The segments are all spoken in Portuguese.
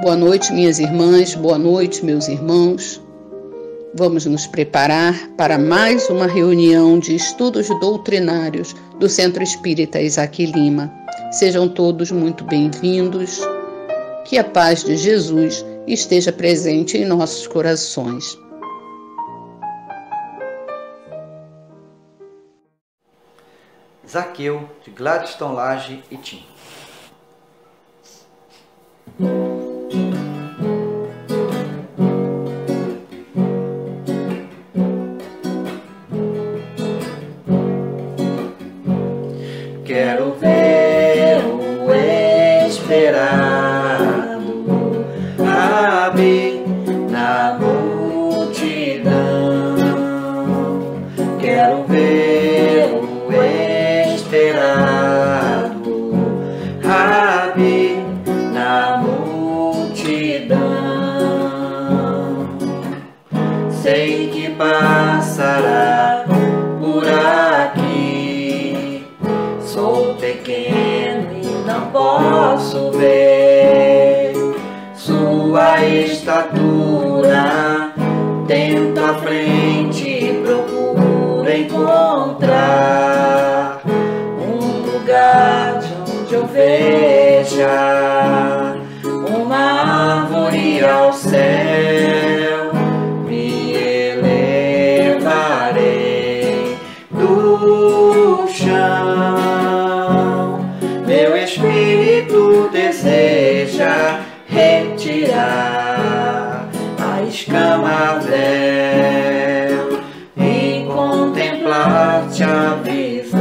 Boa noite, minhas irmãs, boa noite, meus irmãos. Vamos nos preparar para mais uma reunião de estudos doutrinários do Centro Espírita Isaac Lima. Sejam todos muito bem-vindos. Que a paz de Jesus esteja presente em nossos corações. Zaqueu, de Gladstone Lage e Tim. Quero ver o esperado Rabi na multidão. Quero ver o esperado Rabi na multidão. Sei que passará por aqui. Sou pequeno e não posso ver sua estatura. Tento à frente e procuro encontrar um lugar de onde eu veja uma árvore ao céu. Me elevarei do chão. Meu espírito deseja retirar a escama véu e contemplar-te a visão.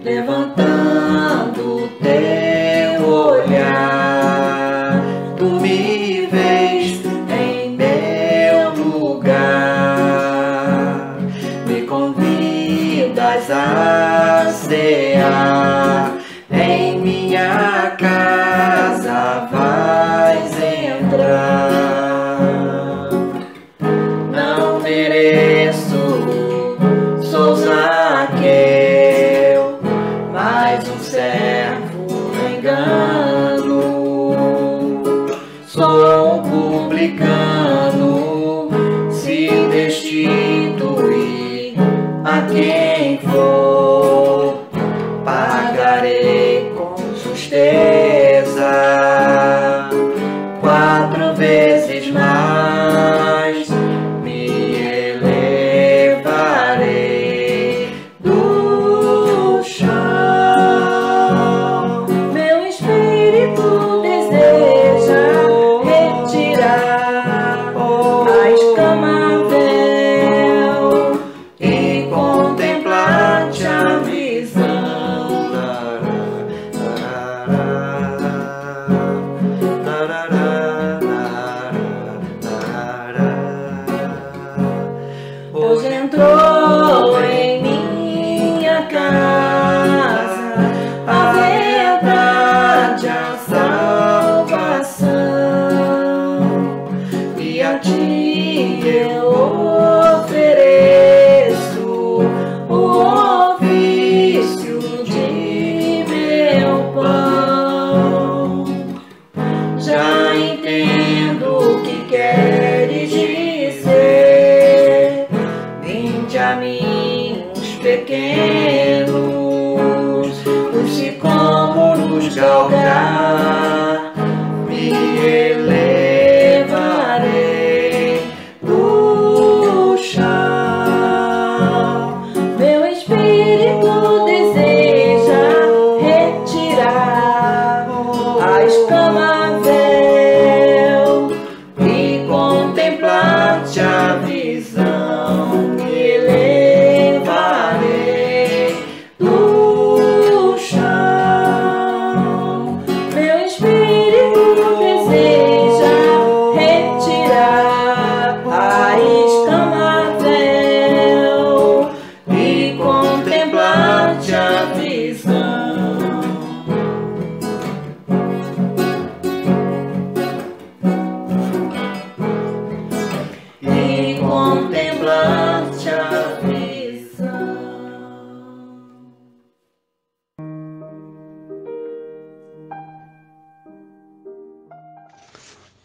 Levantando teu olhar, tu me vês em meu lugar. Me convidas a cear, em minha casa vais entrar. Não mereço, sou Zaqueu, mais um servo no engano. Sou um publicano, se destituir a quem for, pagarei com justeza 4 vezes mais. Me elevarei do chão. Meu espírito deseja retirar a escama véu e contemplar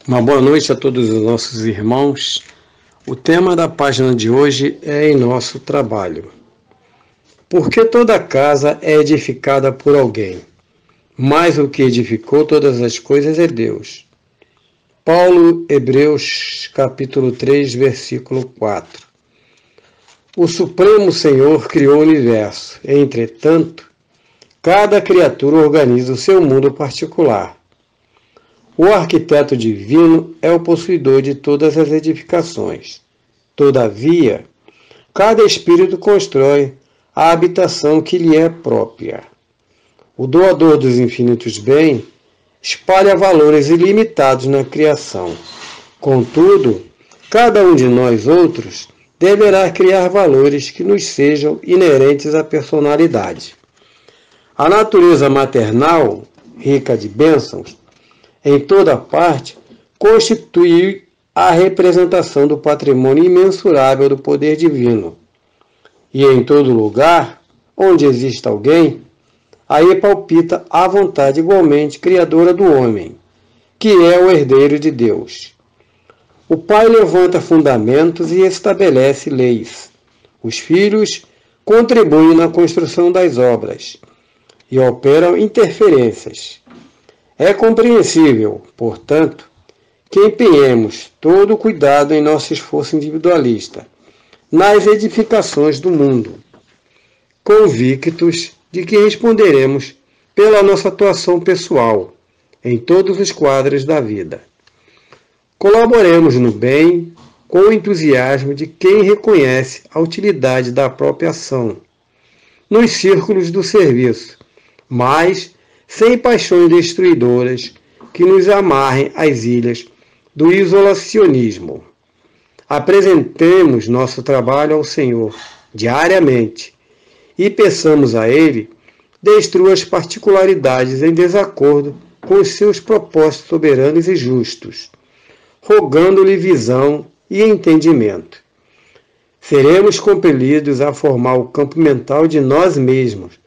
Uma boa noite a todos os nossos irmãos. O tema da página de hoje é em nosso trabalho. Porque toda casa é edificada por alguém, mas o que edificou todas as coisas é Deus. Paulo, Hebreus, capítulo 3, versículo 4. O Supremo Senhor criou o universo, entretanto, cada criatura organiza o seu mundo particular. O arquiteto divino é o possuidor de todas as edificações. Todavia, cada espírito constrói a habitação que lhe é própria. O doador dos infinitos bens espalha valores ilimitados na criação. Contudo, cada um de nós outros deverá criar valores que nos sejam inerentes à personalidade. A natureza maternal, rica de bênçãos, em toda parte, constitui a representação do patrimônio imensurável do poder divino. E em todo lugar, onde existe alguém, aí palpita a vontade igualmente criadora do homem, que é o herdeiro de Deus. O pai levanta fundamentos e estabelece leis. Os filhos contribuem na construção das obras e operam interferências. É compreensível, portanto, que empenhemos todo o cuidado em nosso esforço individualista nas edificações do mundo, convictos de que responderemos pela nossa atuação pessoal em todos os quadros da vida. Colaboremos no bem com o entusiasmo de quem reconhece a utilidade da própria ação nos círculos do serviço, mas sem paixões destruidoras que nos amarrem às ilhas do isolacionismo. Apresentemos nosso trabalho ao Senhor diariamente e peçamos a Ele destrua as particularidades em desacordo com os seus propósitos soberanos e justos, rogando-lhe visão e entendimento. Seremos compelidos a formar o campo mental de nós mesmos,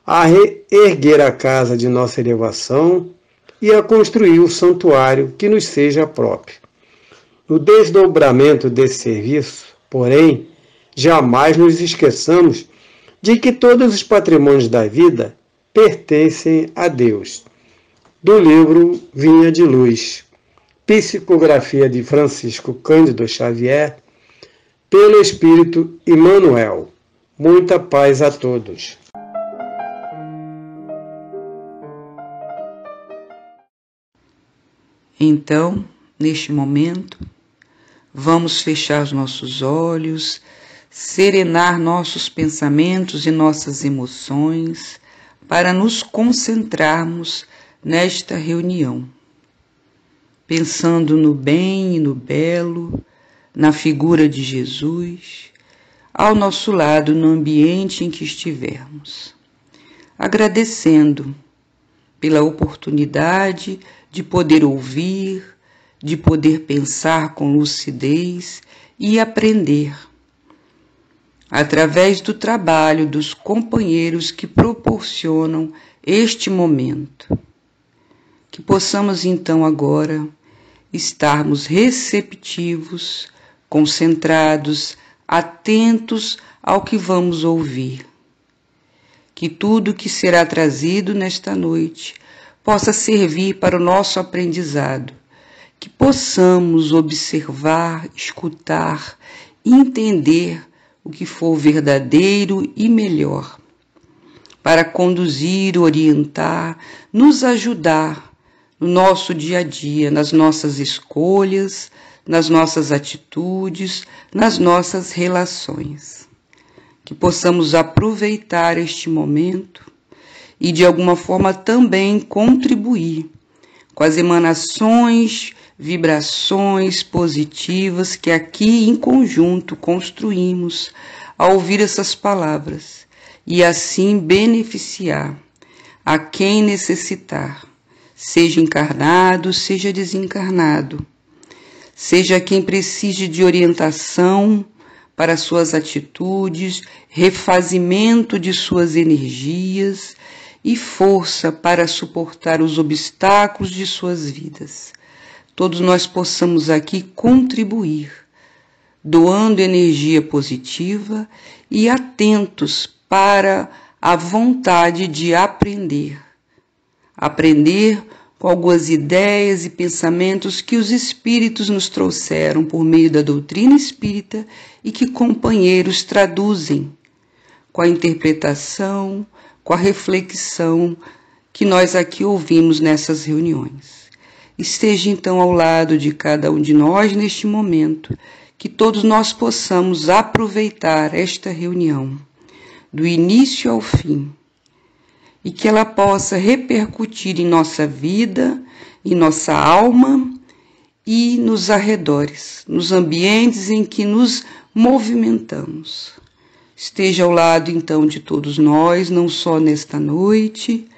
a reerguer a casa de nossa elevação e a construir o santuário que nos seja próprio. No desdobramento desse serviço, porém, jamais nos esqueçamos de que todos os patrimônios da vida pertencem a Deus. Do livro Vinha de Luz, psicografia de Francisco Cândido Xavier, pelo Espírito Emmanuel. Muita paz a todos. Então, neste momento, vamos fechar os nossos olhos, serenar nossos pensamentos e nossas emoções para nos concentrarmos nesta reunião, pensando no bem e no belo, na figura de Jesus, ao nosso lado no ambiente em que estivermos, agradecendo pela oportunidade de poder ouvir, de poder pensar com lucidez e aprender, através do trabalho dos companheiros que proporcionam este momento. Que possamos então agora estarmos receptivos, concentrados, atentos ao que vamos ouvir. Que tudo que será trazido nesta noite possa servir para o nosso aprendizado, que possamos observar, escutar, entender o que for verdadeiro e melhor, para conduzir, orientar, nos ajudar no nosso dia a dia, nas nossas escolhas, nas nossas atitudes, nas nossas relações. Que possamos aproveitar este momento e de alguma forma também contribuir com as emanações, vibrações positivas que aqui em conjunto construímos ao ouvir essas palavras e assim beneficiar a quem necessitar, seja encarnado, seja desencarnado, seja quem precise de orientação para suas atitudes, refazimento de suas energias e força para suportar os obstáculos de suas vidas. todos nós possamos aqui contribuir, doando energia positiva e atentos para a vontade de aprender. Aprender com algumas ideias e pensamentos que os espíritos nos trouxeram por meio da doutrina espírita e que companheiros traduzem com a interpretação, com a reflexão que nós aqui ouvimos nessas reuniões. Esteja então ao lado de cada um de nós neste momento, que todos nós possamos aproveitar esta reunião, do início ao fim, e que ela possa repercutir em nossa vida, em nossa alma e nos arredores, nos ambientes em que nos movimentamos. Esteja ao lado, então, de todos nós, não só nesta noite,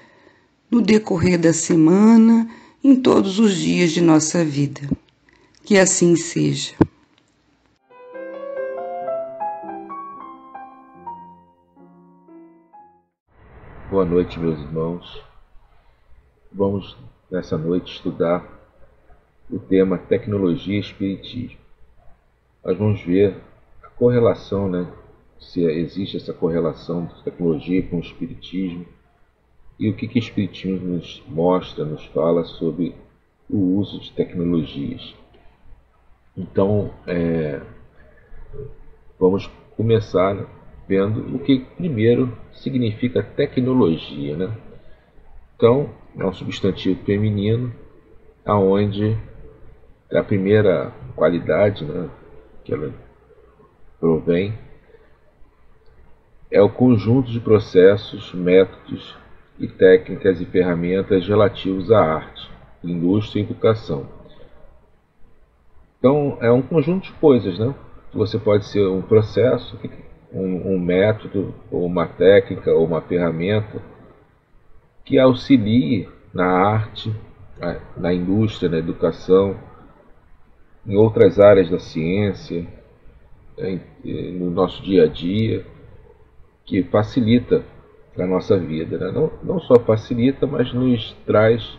no decorrer da semana, em todos os dias de nossa vida. Que assim seja. Boa noite, meus irmãos. Vamos, nessa noite, estudar o tema Tecnologia e Espiritismo. Nós vamos ver a correlação, se existe essa correlação de tecnologia com o Espiritismo e o que o Espiritismo nos mostra, nos fala sobre o uso de tecnologias. Então, vamos começar vendo o que primeiro significa tecnologia, Então, é um substantivo feminino, aonde a primeira qualidade, que ela provém, é o conjunto de processos, métodos e técnicas e ferramentas relativos à arte, indústria e educação. Então, é um conjunto de coisas, Você pode ser um processo, um método, ou uma técnica, ou uma ferramenta que auxilie na arte, na indústria, na educação, em outras áreas da ciência, no nosso dia a dia, que facilita a nossa vida. Não só facilita, mas nos traz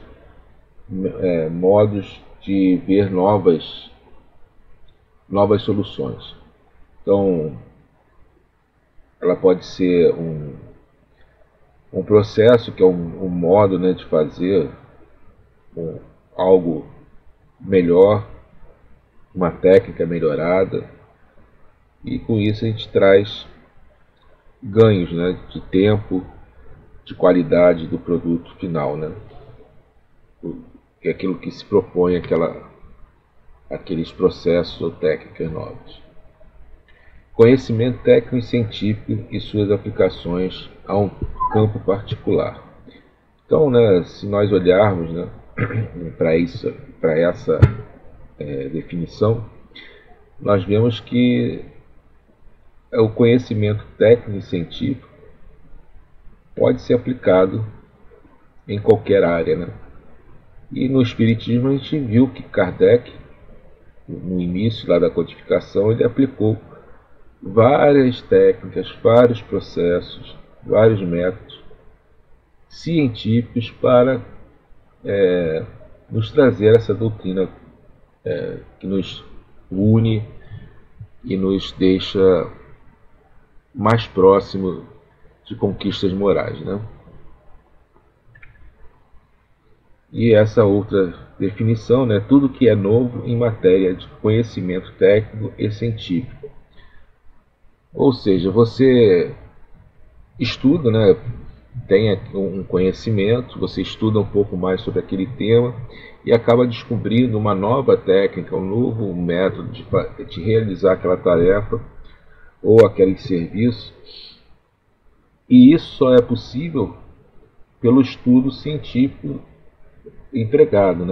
modos de ver novas soluções. Então, ela pode ser um processo, que é um modo de fazer algo melhor, uma técnica melhorada, e com isso a gente traz ganhos de tempo, de qualidade do produto final, que é aquilo que se propõe, aqueles processos ou técnicas novas. Conhecimento técnico e científico e suas aplicações a um campo particular. Então, se nós olharmos para essa definição, nós vemos que o conhecimento técnico e científico pode ser aplicado em qualquer área. E no Espiritismo a gente viu que Kardec, no início lá da codificação, ele aplicou várias técnicas, vários processos, vários métodos científicos para nos trazer essa doutrina que nos une e nos deixa mais próximo de conquistas morais, E essa outra definição, tudo que é novo em matéria de conhecimento técnico e científico. Ou seja, você estuda, tem um conhecimento, você estuda um pouco mais sobre aquele tema e acaba descobrindo uma nova técnica, um novo método de realizar aquela tarefa ou aquele serviço. E isso só é possível pelo estudo científico empregado,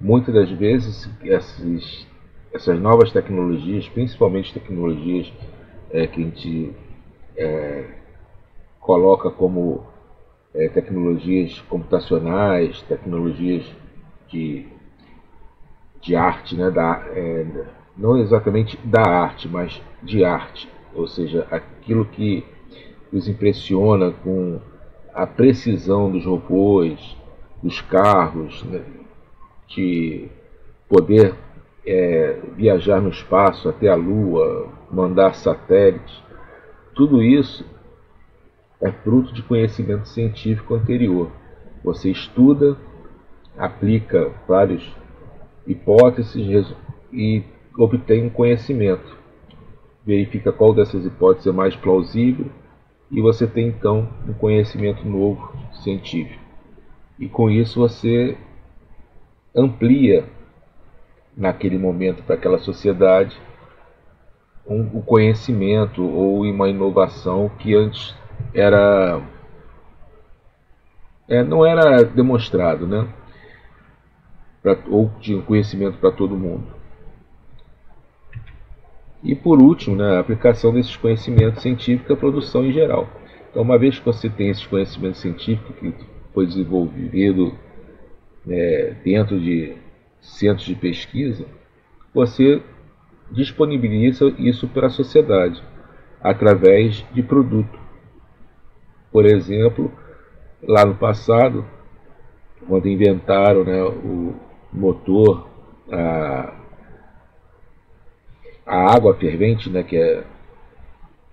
Muitas das vezes essas novas tecnologias, principalmente tecnologias que a gente coloca como tecnologias computacionais, tecnologias de arte, não exatamente da arte, mas de arte, ou seja, aquilo que nos impressiona com a precisão dos robôs, dos carros, que poder viajar no espaço até a Lua, mandar satélites, tudo isso é fruto de conhecimento científico anterior. Você estuda, aplica várias hipóteses e obtém um conhecimento. Verifica qual dessas hipóteses é mais plausível e você tem então um conhecimento novo científico. E com isso você amplia naquele momento para aquela sociedade um conhecimento ou uma inovação que antes não era demonstrado, né? Ou tinha conhecimento para todo mundo. E por último, né, a aplicação desses conhecimentos científicos à produção em geral. Então, uma vez que você tem esses conhecimentos científicos que foi desenvolvido dentro de centros de pesquisa, você disponibiliza isso para a sociedade através de produto. Por exemplo, lá no passado, quando inventaram, né, o motor, a água fervente, né, que é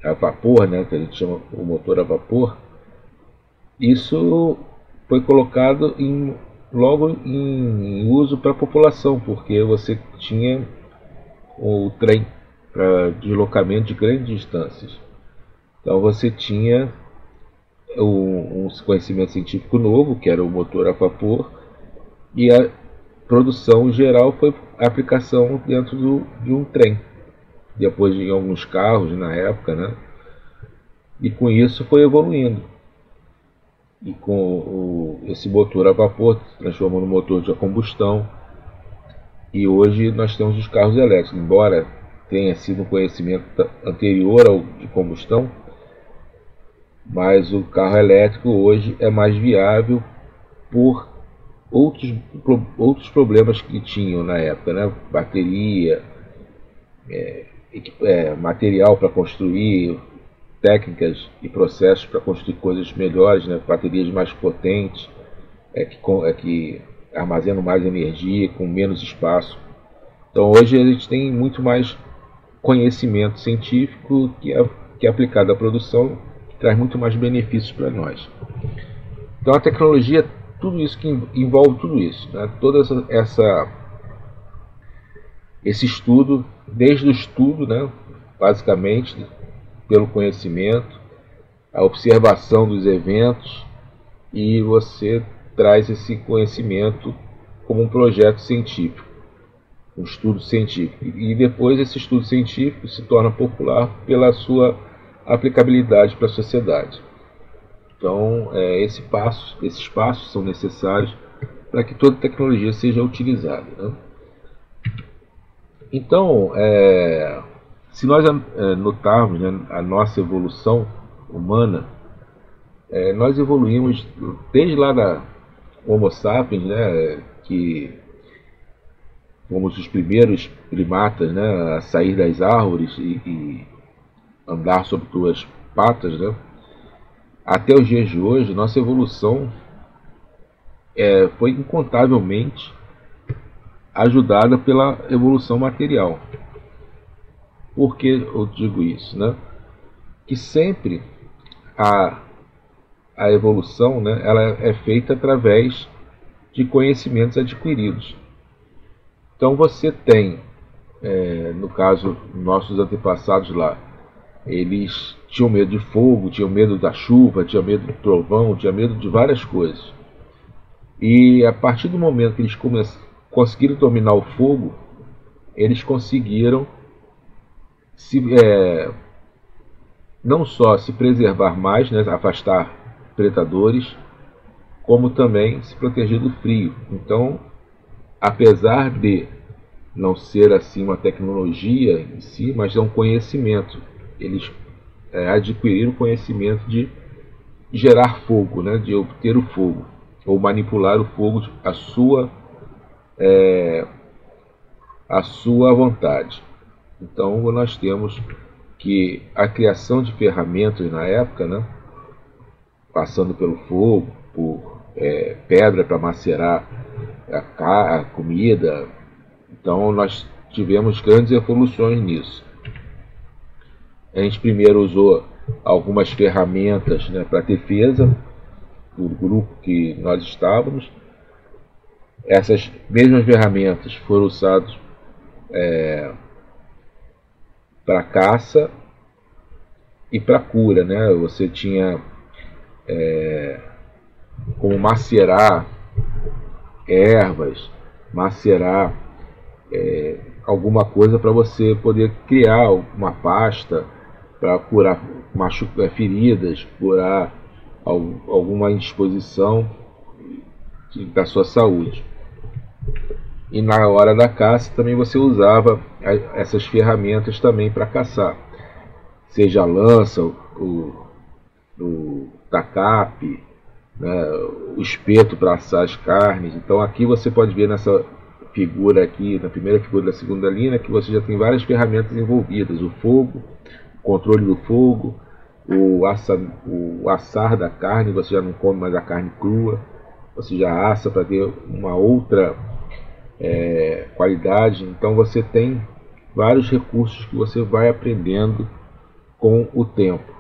a vapor, né, que a gente chama o motor a vapor, isso foi colocado logo em uso para a população, porque você tinha o trem para deslocamento de grandes distâncias. Então você tinha um conhecimento científico novo, que era o motor a vapor, e a produção em geral foi a aplicação dentro de um trem, depois de alguns carros na época, né? E com isso foi evoluindo. E com esse motor a vapor se transformou no motor de combustão. E hoje nós temos os carros elétricos, embora tenha sido um conhecimento anterior ao de combustão, mas o carro elétrico hoje é mais viável por outros problemas que tinham na época, né? Bateria, material para construir, técnicas e processos para construir coisas melhores, né? Baterias mais potentes, que armazenam mais energia com menos espaço. Então hoje a gente tem muito mais conhecimento científico que é aplicado à produção, que traz muito mais benefícios para nós. Então a tecnologia, tudo isso que envolve tudo isso, né? Toda esse estudo, desde o estudo, né, basicamente pelo conhecimento, a observação dos eventos, e você traz esse conhecimento como um projeto científico, um estudo científico, e depois esse estudo científico se torna popular pela sua aplicabilidade para a sociedade. Então, esses passos são necessários para que toda tecnologia seja utilizada, né? Então, se nós notarmos, né, a nossa evolução humana, nós evoluímos desde lá da Homo sapiens, né, que fomos os primeiros primatas, né, a sair das árvores e andar sobre duas patas, né, até os dias de hoje. Nossa evolução foi incontavelmente ajudada pela evolução material. Por que eu digo isso, né? Que sempre a evolução, né, ela é feita através de conhecimentos adquiridos. Então você tem, no caso, nossos antepassados lá, eles tinham medo de fogo, tinham medo da chuva, tinham medo do trovão, tinham medo de várias coisas. E a partir do momento que eles conseguiram dominar o fogo, eles conseguiram não só se preservar mais, né, afastar predadores, como também se proteger do frio. Então, apesar de não ser assim uma tecnologia em si, mas é um conhecimento, eles adquiriram o conhecimento de gerar fogo, né, de obter o fogo, ou manipular o fogo à sua vontade. Então nós temos que a criação de ferramentas na época, né, passando pelo fogo, por pedra para macerar a comida, Então nós tivemos grandes evoluções nisso. A gente primeiro usou algumas ferramentas, né, para defesa do grupo que nós estávamos. Essas mesmas ferramentas foram usadas para caça e para cura, né? Você tinha como macerar ervas, macerar alguma coisa para você poder criar uma pasta para curar feridas, curar alguma indisposição da sua saúde. E na hora da caça também você usava essas ferramentas também para caçar, seja a lança, o tacape, né, o espeto para assar as carnes. Então aqui você pode ver nessa figura aqui, na primeira figura da segunda linha, que você já tem várias ferramentas envolvidas: o fogo, o controle do fogo, o assar da carne. Você já não come mais a carne crua, você já assa para ter uma outra qualidade. Então você tem vários recursos que você vai aprendendo com o tempo,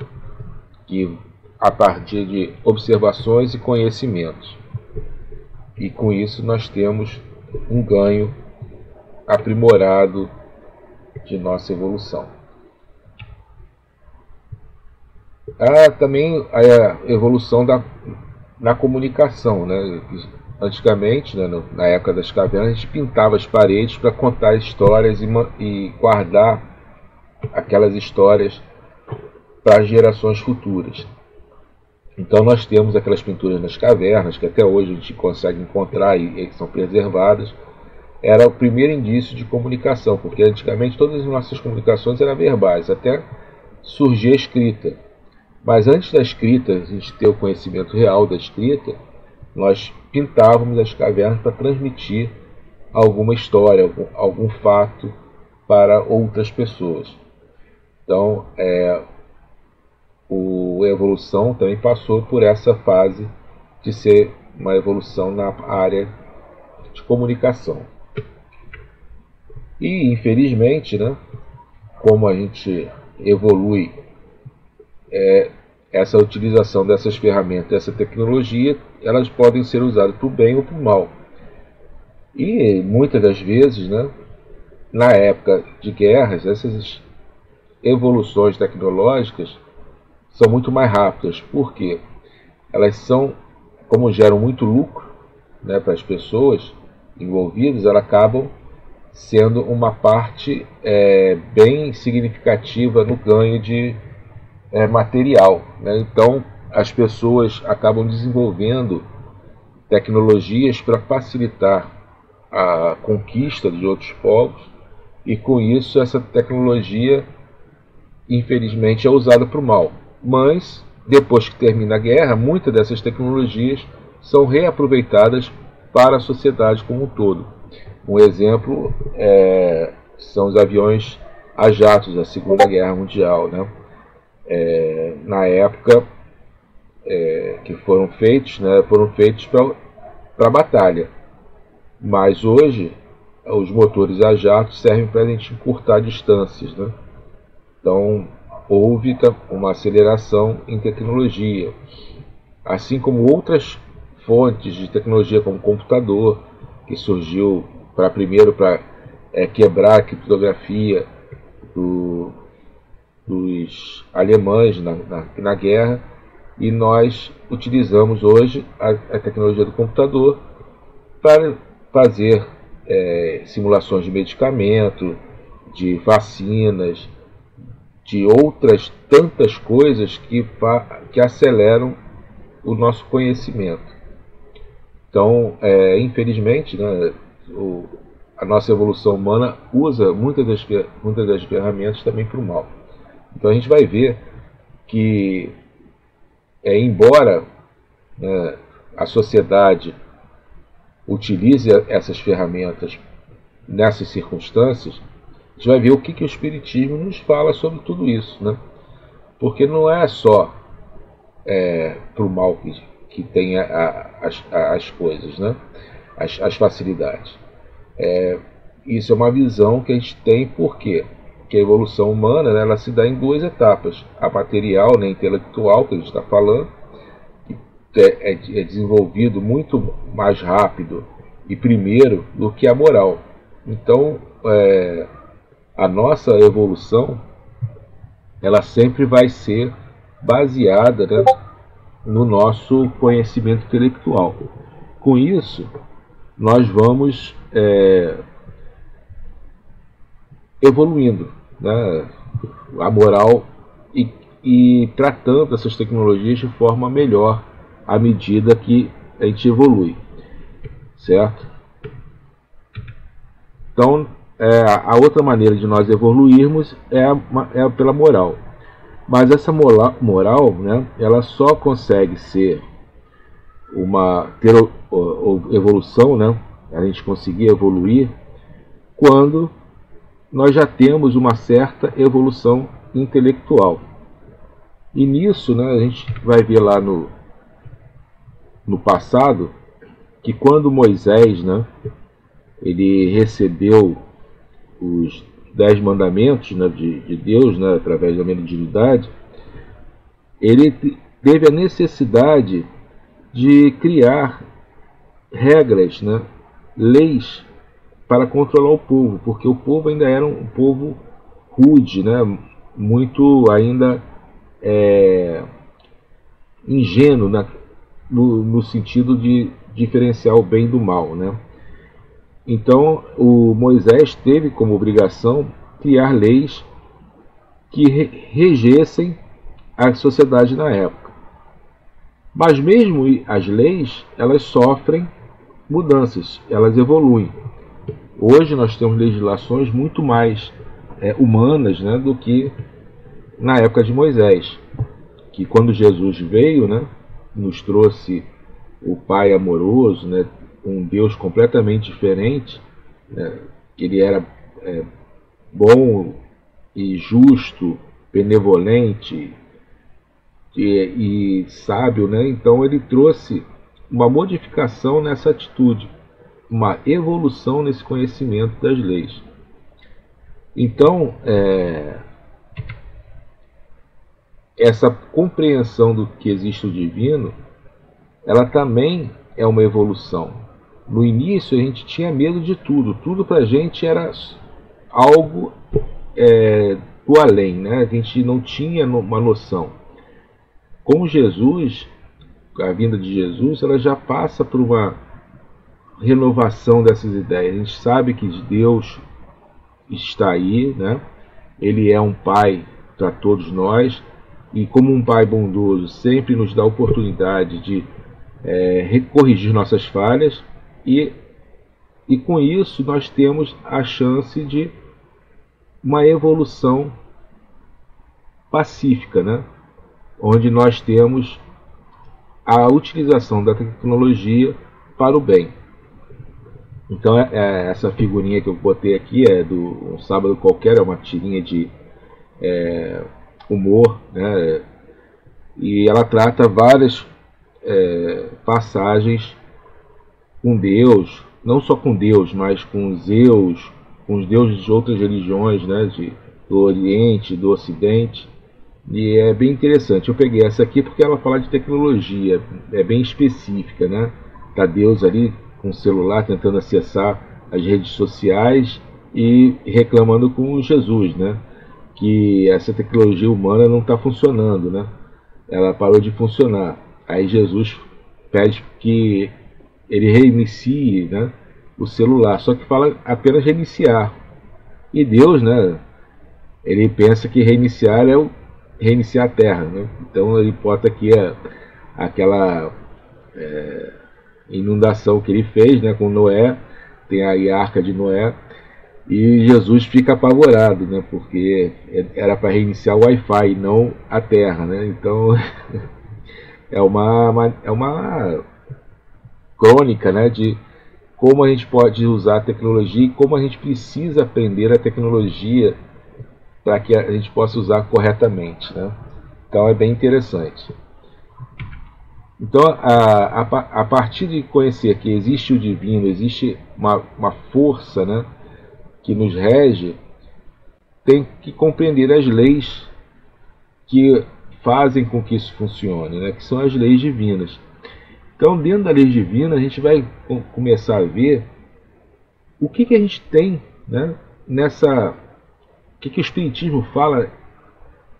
que a partir de observações e conhecimentos. E com isso nós temos um ganho aprimorado de nossa evolução. Há também a evolução na comunicação, né? Antigamente, né, na época das cavernas, a gente pintava as paredes para contar histórias e guardar aquelas histórias para gerações futuras. Então nós temos aquelas pinturas nas cavernas, que até hoje a gente consegue encontrar e são preservadas. Era o primeiro indício de comunicação, porque antigamente todas as nossas comunicações eram verbais, até surgir a escrita. Mas antes da escrita, a gente ter o conhecimento real da escrita, nós pintávamos as cavernas para transmitir alguma história, algum fato para outras pessoas. Então, a evolução também passou por essa fase de ser uma evolução na área de comunicação. E, infelizmente, né, como a gente evolui essa utilização dessas ferramentas, dessa tecnologia, elas podem ser usadas para o bem ou para o mal. E muitas das vezes, né, na época de guerras, essas evoluções tecnológicas são muito mais rápidas, porque elas são, como geram muito lucro, né, para as pessoas envolvidas, elas acabam sendo uma parte bem significativa no ganho de material, né? Então as pessoas acabam desenvolvendo tecnologias para facilitar a conquista de outros povos, e com isso essa tecnologia infelizmente é usada para o mal. Mas depois que termina a guerra, muitas dessas tecnologias são reaproveitadas para a sociedade como um todo. Um exemplo são os aviões a jatos da Segunda Guerra Mundial, né? Na época que foram feitos para a batalha. Mas hoje os motores a jato servem para a gente encurtar distâncias, né? Então houve uma aceleração em tecnologia, assim como outras fontes de tecnologia, como o computador, que surgiu primeiro para quebrar a criptografia dos alemães na guerra, e nós utilizamos hoje a tecnologia do computador para fazer simulações de medicamento, de vacinas, de outras tantas coisas que aceleram o nosso conhecimento. Então, infelizmente, né, a nossa evolução humana usa muitas das ferramentas também para o mal. Então a gente vai ver que, embora a sociedade utilize essas ferramentas nessas circunstâncias, a gente vai ver o que o Espiritismo nos fala sobre tudo isso, né? Porque não é só para o mal que tem as coisas, né? As facilidades. isso é uma visão que a gente tem. Por quê? Porque a evolução humana, né, ela se dá em duas etapas. A material, né, intelectual, que a gente está falando, que é desenvolvido muito mais rápido e primeiro do que a moral. Então, a nossa evolução, ela sempre vai ser baseada, né, no nosso conhecimento intelectual. Com isso, nós vamos evoluindo, né, a moral e tratando essas tecnologias de forma melhor à medida que a gente evolui, certo? Então, a outra maneira de nós evoluirmos é pela moral. Mas essa moral, né, ela só consegue ter evolução, né, a gente conseguir evoluir quando nós já temos uma certa evolução intelectual. E nisso, né, a gente vai ver lá no passado que quando Moisés, né, ele recebeu os 10 mandamentos, né, de Deus, né, através da mediunidade, ele teve a necessidade de criar regras, né, leis para controlar o povo, porque o povo ainda era um povo rude, né, muito ainda ingênuo, né, no sentido de diferenciar o bem do mal, né? Então, o Moisés teve como obrigação criar leis que regessem a sociedade na época. Mas mesmo as leis, elas sofrem mudanças, elas evoluem. Hoje nós temos legislações muito mais humanas, né, do que na época de Moisés, que quando Jesus veio, né, nos trouxe o Pai amoroso, né, um Deus completamente diferente, né, que ele era bom e justo, benevolente e sábio, né? Então ele trouxe uma modificação nessa atitude, uma evolução nesse conhecimento das leis. Então, essa compreensão do que existe o divino, ela também é uma evolução. No início a gente tinha medo de tudo para a gente era algo do além, né? A gente não tinha uma noção. Com Jesus, a vinda de Jesus, ela já passa por uma renovação dessas ideias. A gente sabe que Deus está aí, né? Ele é um Pai para todos nós, e como um Pai bondoso sempre nos dá a oportunidade de corrigir nossas falhas, e com isso nós temos a chance de uma evolução pacífica, né? Onde nós temos a utilização da tecnologia para o bem. Então essa figurinha que eu botei aqui é do Um Sábado Qualquer, é uma tirinha de humor, né? E ela trata várias passagens com Deus, não só com Deus, mas com Zeus, com os deuses de outras religiões, né, do Oriente, do Ocidente, e é bem interessante. Eu peguei essa aqui porque ela fala de tecnologia, é bem específica, né? Tá Deus ali com o celular tentando acessar as redes sociais e reclamando com Jesus, né, que essa tecnologia humana não está funcionando, né? Ela parou de funcionar. Aí Jesus pede que ele reinicie, né, o celular, só que fala apenas reiniciar. E Deus, né, ele pensa que reiniciar é reiniciar a Terra, né? Então ele bota aqui aquela inundação que ele fez, né, com Noé, tem aí a Arca de Noé, e Jesus fica apavorado, né, porque era para reiniciar o Wi-Fi, não a Terra, né? Então é uma crônica, né, de como a gente pode usar a tecnologia e como a gente precisa aprender a tecnologia para que a gente possa usar corretamente, né? Então é bem interessante. Então, a partir de conhecer que existe o divino, existe uma força, né, que nos rege tem que compreender as leis que fazem com que isso funcione, né? Que são as leis divinas. Então, dentro da lei divina, a gente vai começar a ver o que a gente tem, né, nessa... O que o Espiritismo fala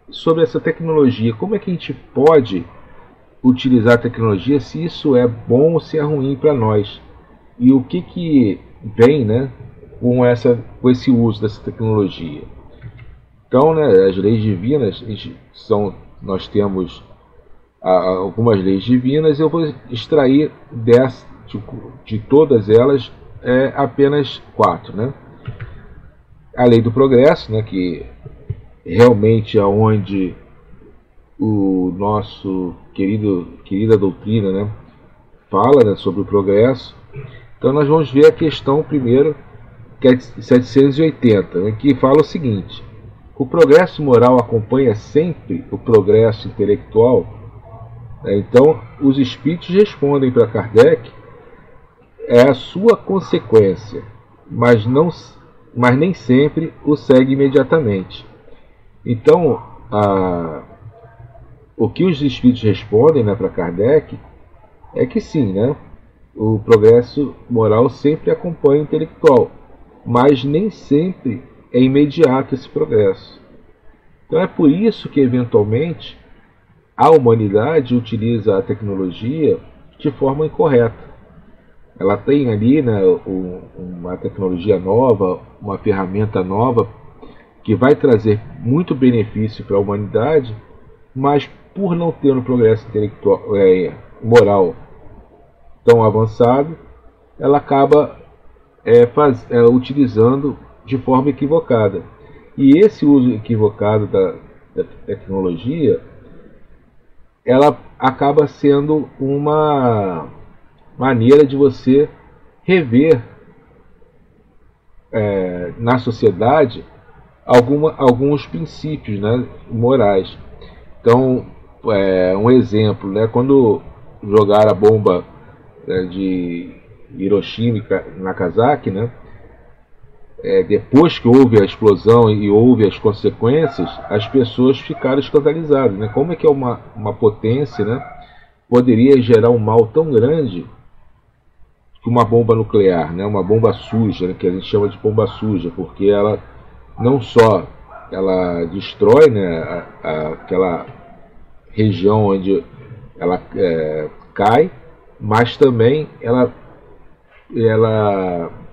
sobre essa tecnologia. Como é que a gente pode utilizar a tecnologia, se isso é bom ou se é ruim para nós. E o que vem, né, com esse uso dessa tecnologia. Então, né, as leis divinas, nós temos algumas leis divinas. Eu vou extrair de todas elas apenas 4, né? A lei do progresso, né, que realmente é onde o nosso querida doutrina, né, fala, né, sobre o progresso. Então nós vamos ver a questão primeiro, que é 780, né, que fala o seguinte: o progresso moral acompanha sempre o progresso intelectual. Então os espíritos respondem para Kardec, é a sua consequência, mas nem sempre o segue imediatamente. Então, o que os espíritos respondem, né, para Kardec é que sim, né, o progresso moral sempre acompanha o intelectual, mas nem sempre é imediato esse progresso. Então é por isso que, eventualmente, a humanidade utiliza a tecnologia de forma incorreta. Ela tem ali, né, uma tecnologia nova, uma ferramenta nova, que vai trazer muito benefício para a humanidade, mas por não ter um progresso intelectual, moral tão avançado, ela acaba utilizando de forma equivocada. E esse uso equivocado da tecnologia, ela acaba sendo uma maneira de você rever na sociedade alguns princípios, né, morais. Então, um exemplo, né, quando jogaram a bomba de Hiroshima e Nagasaki, né, depois que houve a explosão e houve as consequências, as pessoas ficaram escandalizadas, né? Como é que uma potência, né, poderia gerar um mal tão grande que uma bomba nuclear, né, uma bomba suja, né, que a gente chama de bomba suja, porque ela não só ela destrói, né, aquela região onde ela cai, mas também ela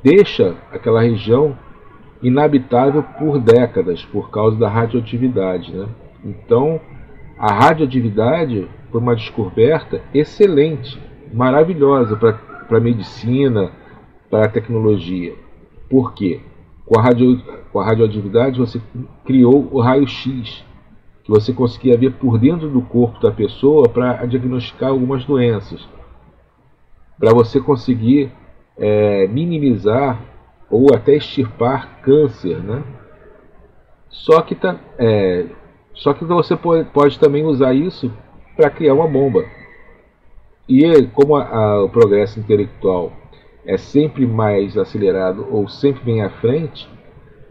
deixa aquela região inabitável por décadas por causa da radioatividade, né? Então, a radioatividade foi uma descoberta excelente, maravilhosa para a medicina, para a tecnologia. Por quê? Com a radioatividade você criou o raio-x, que você conseguia ver por dentro do corpo da pessoa para diagnosticar algumas doenças, para você conseguir minimizar ou até extirpar câncer, né? Só que você pode também usar isso para criar uma bomba. E como o progresso intelectual é sempre mais acelerado ou sempre vem à frente,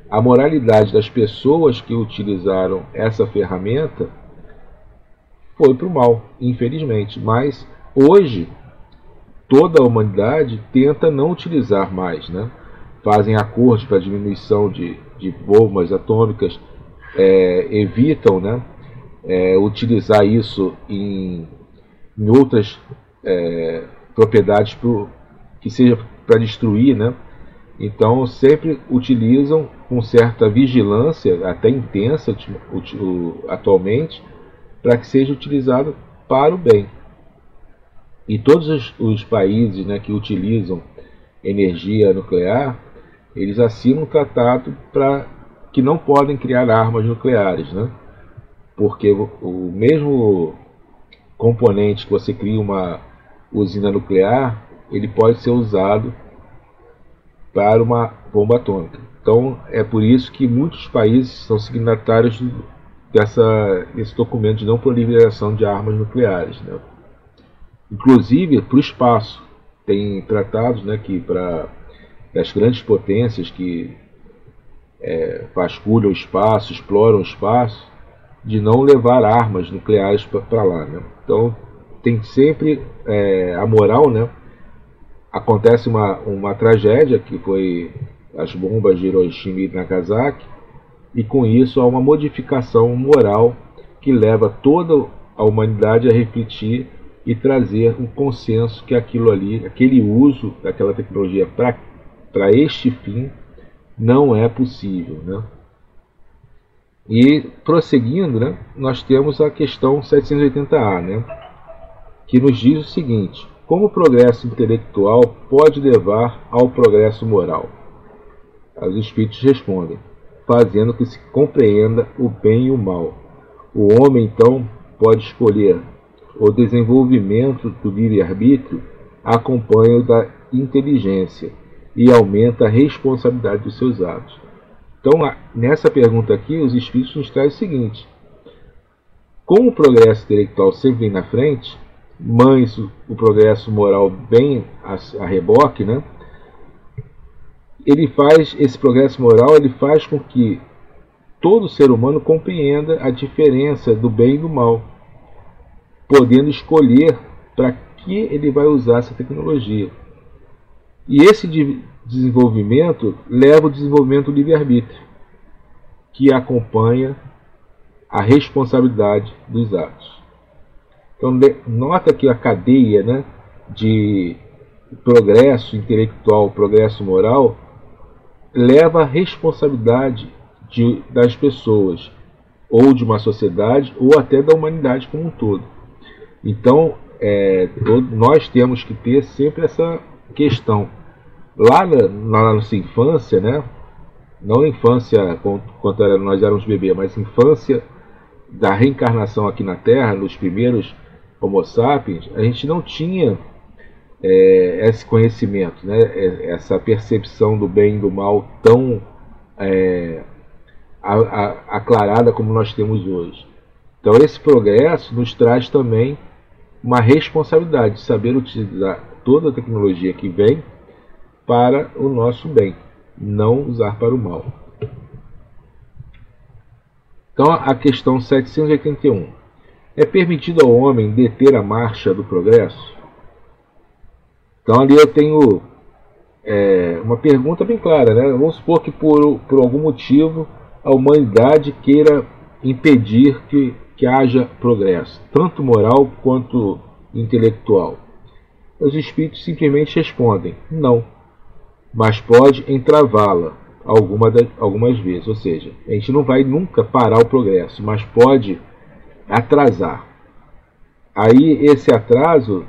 a moralidade das pessoas que utilizaram essa ferramenta foi para o mal, infelizmente. Mas hoje toda a humanidade tenta não utilizar mais, né? Fazem acordos para diminuição de bombas atômicas, evitam, né, utilizar isso em outras propriedades que seja para destruir, né? Então sempre utilizam com certa vigilância, até intensa atualmente, para que seja utilizado para o bem. E todos os países, né, que utilizam energia nuclear, eles assinam um tratado que não podem criar armas nucleares, né? Porque o mesmo componente que você cria uma usina nuclear, ele pode ser usado para uma bomba atômica. Então é por isso que muitos países são signatários desse documento de não proliferação de armas nucleares, né? Inclusive para o espaço. Tem tratados, né, que para as grandes potências que vasculham o espaço, exploram o espaço, de não levar armas nucleares para lá, né? Então tem sempre a moral, né? Acontece uma tragédia, que foi as bombas de Hiroshima e Nagasaki, e com isso há uma modificação moral que leva toda a humanidade a refletir e trazer um consenso que aquilo ali, aquele uso daquela tecnologia para este fim não é possível, né? E prosseguindo, né, nós temos a questão 780A, né, que nos diz o seguinte: como o progresso intelectual pode levar ao progresso moral? Os espíritos respondem: fazendo que se compreenda o bem e o mal. O homem, então, pode escolher. O desenvolvimento do livre-arbítrio acompanha o da inteligência e aumenta a responsabilidade dos seus atos. Então, nessa pergunta aqui, os espíritos nos trazem o seguinte: como o progresso intelectual sempre vem na frente, mas o progresso moral vem a reboque, né? Esse progresso moral ele faz com que todo ser humano compreenda a diferença do bem e do mal, podendo escolher para que ele vai usar essa tecnologia. E esse desenvolvimento leva ao desenvolvimento do livre-arbítrio, que acompanha a responsabilidade dos atos. Então, nota que a cadeia, né, de progresso intelectual, progresso moral, leva à responsabilidade das pessoas, ou de uma sociedade, ou até da humanidade como um todo. Então, nós temos que ter sempre essa questão. Lá na nossa infância, né, não na infância quando nós éramos bebês, mas infância da reencarnação aqui na Terra, nos primeiros Homo sapiens, a gente não tinha esse conhecimento, né, essa percepção do bem e do mal tão aclarada como nós temos hoje. Então esse progresso nos traz também uma responsabilidade de saber utilizar toda a tecnologia que vem para o nosso bem, não usar para o mal. Então a questão 781. É permitido ao homem deter a marcha do progresso? Então ali eu tenho uma pergunta bem clara, né? Vamos supor que por algum motivo a humanidade queira impedir que haja progresso, tanto moral quanto intelectual. Os espíritos simplesmente respondem: não, mas pode entravá-la algumas vezes. Ou seja, a gente não vai nunca parar o progresso, mas pode atrasar. Aí esse atraso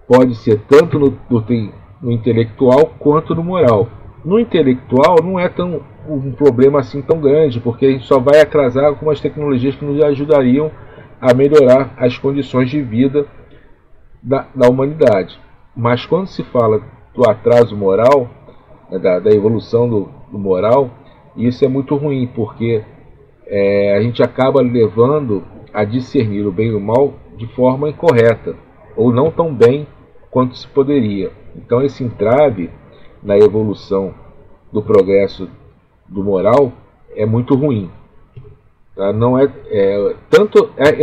pode ser tanto no intelectual quanto no moral. No intelectual não é um problema assim tão grande, porque a gente só vai atrasar algumas tecnologias que nos ajudariam a melhorar as condições de vida da humanidade. Mas quando se fala do atraso moral, da evolução do moral, isso é muito ruim, porque a gente acaba levando a discernir o bem e o mal de forma incorreta, ou não tão bem quanto se poderia. Então esse entrave na evolução do progresso do moral é muito ruim. Tá? Não é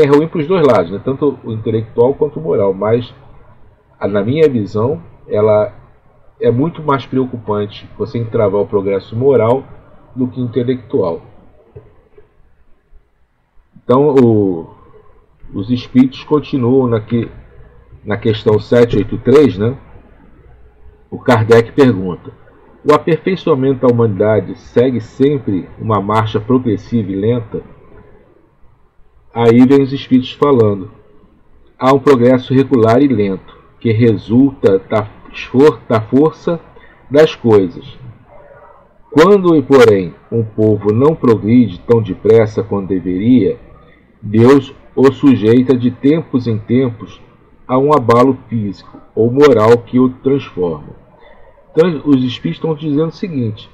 ruim para os dois lados, né? Tanto o intelectual quanto o moral, mas na minha visão ela é muito mais preocupante você entravar o progresso moral do que intelectual. Então os espíritos continuam na questão 783, né? O Kardec pergunta: o aperfeiçoamento da humanidade segue sempre uma marcha progressiva e lenta? Aí vem os espíritos falando: há um progresso regular e lento, que resulta da força das coisas. Quando, porém, um povo não progride tão depressa quanto deveria, Deus o sujeita de tempos em tempos a um abalo físico ou moral que o transforma. Então, os espíritos estão dizendo o seguinte: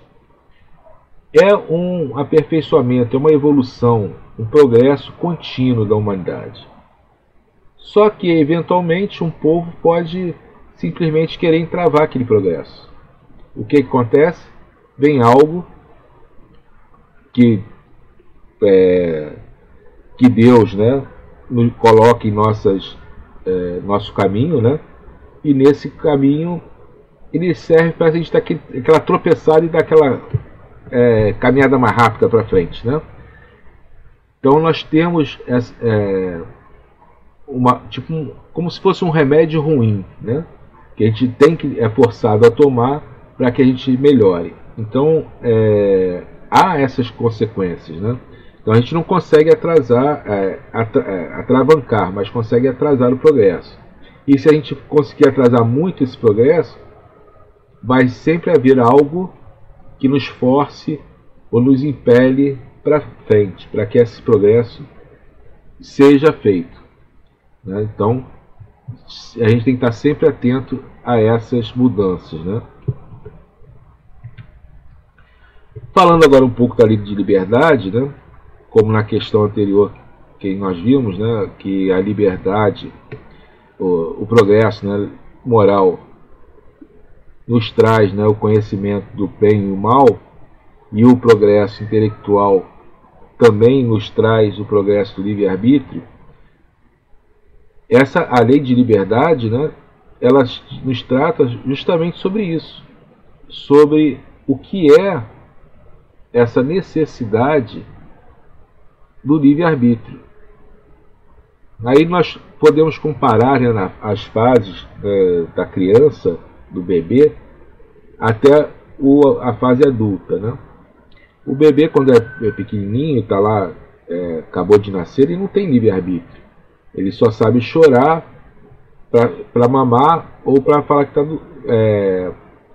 é um aperfeiçoamento, é uma evolução, um progresso contínuo da humanidade. Só que, eventualmente, um povo pode simplesmente querer entravar aquele progresso. O que acontece? Vem algo que Deus, né, nos coloca em nosso caminho, né, e nesse caminho ele serve para a gente dar aquela tropeçada e dar aquela caminhada mais rápida para frente, né? Então nós temos como se fosse um remédio ruim, né, que a gente é forçado a tomar para que a gente melhore. Então há essas consequências, né? Então a gente não consegue atravancar, mas consegue atrasar o progresso. E se a gente conseguir atrasar muito esse progresso, vai sempre haver algo que nos force ou nos impele para frente, para que esse progresso seja feito, né? Então a gente tem que estar sempre atento a essas mudanças, né? Falando agora um pouco da lei de liberdade, né? Como na questão anterior que nós vimos, né, que a liberdade, o progresso, né, moral nos traz, né, o conhecimento do bem e o mal, e o progresso intelectual também nos traz o progresso do livre-arbítrio. A lei de liberdade, né, ela nos trata justamente sobre isso, sobre o que é essa necessidade do livre-arbítrio. Aí nós podemos comparar, né, as fases da criança, do bebê, até a fase adulta, né? O bebê, quando é pequenininho, está lá, acabou de nascer, ele não tem livre-arbítrio. Ele só sabe chorar para mamar ou para falar que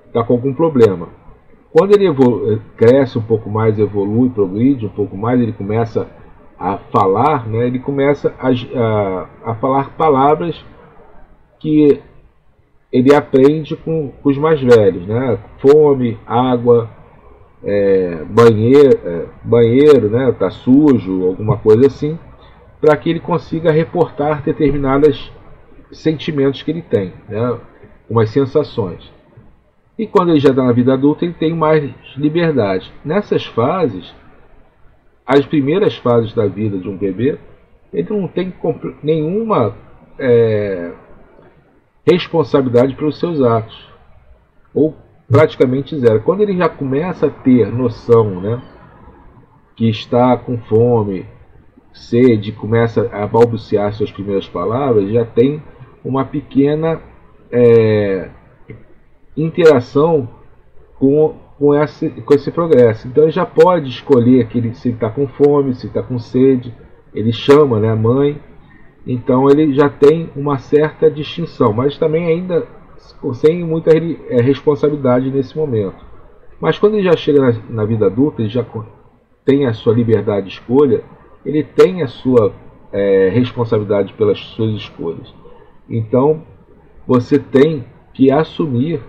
está com algum problema. Quando ele cresce um pouco mais, evolui, progride um pouco mais, ele começa a falar, né? Ele começa a falar palavras que ele aprende com os mais velhos, né? Fome, água, banheiro, né? Tá sujo, alguma coisa assim, para que ele consiga reportar determinados sentimentos que ele tem, né? Umas sensações. E quando ele já está na vida adulta, ele tem mais liberdade. Nessas fases, as primeiras fases da vida de um bebê, ele não tem nenhuma responsabilidade pelos seus atos, ou praticamente zero. Quando ele já começa a ter noção, né, que está com fome, sede, começa a balbuciar suas primeiras palavras, já tem uma pequena interação com esse progresso. Então ele já pode escolher se ele está com fome, se está com sede, ele chama, né, a mãe. Então ele já tem uma certa distinção, mas também ainda sem muita responsabilidade nesse momento. Mas quando ele já chega na vida adulta, ele já tem a sua liberdade de escolha, ele tem a sua responsabilidade pelas suas escolhas. Então você tem que assumir